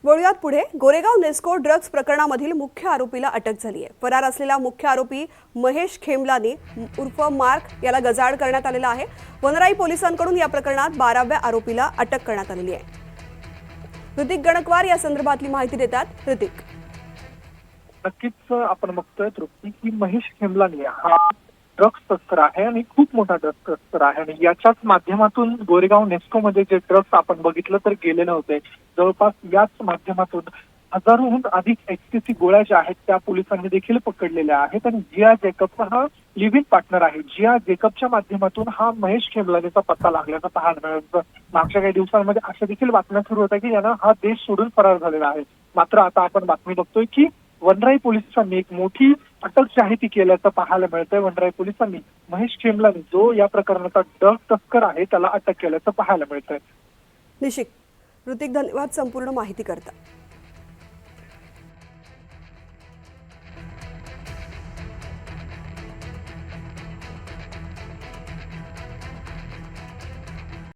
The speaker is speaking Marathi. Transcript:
वळूयात पुढे. गोरेगाव नेस्को ड्रग्ज प्रकरणामधील मुख्य आरोपीला अटक झाली आहे. फरार असलेला मुख्य आरोपी महेश खेमलानी उर्फ मार्क याला गजाआड करण्यात आलेला आहे. वनराई पोलिसांकडून या प्रकरणात 12व्या आरोपीला अटक करण्यात आलेली आहे. ऋतिक गणकवार या संदर्भातली माहिती देतात. ऋतिक, नक्कीच आपण बघतोय तृप्ती की महेश खेमलानी हा ड्रग्स तस्कर आहे आणि खूप मोठा ड्रग्स तस्कर आहे आणि याच्याच माध्यमातून गोरेगाव नेस्को मध्ये जे ड्रग्स आपण बघितलं तर गेलेले होते. जवळपास याच माध्यमातून हजारोहून अधिक एचटीसी गोळ्या ज्या आहेत त्या पोलिसांनी देखील पकडलेल्या आहेत आणि जिया जेकबचा हा लिव्ह इन पार्टनर आहे. जिया जेकबच्या माध्यमातून हा महेश खेमलानीचा पत्ता लागल्याचा पाहायला मिळालं. मागच्या काही दिवसांमध्ये अशा देखील बातम्या सुरू होत्या की यानं हा देश सोडून फरार झालेला आहे. मात्र आता आपण बातमी बघतोय की वनराई पोलिसांनी एक मोठी अटक जी आहे ती केल्याचं पाहायला मिळतंय. वनराई पोलिसांनी महेश खेमलानी जो या प्रकरणाचा ड्रग तस्कर आहे त्याला अटक केल्याचं पाहायला मिळतंय. निशिक, ऋतिक धन्यवाद संपूर्ण माहिती करता.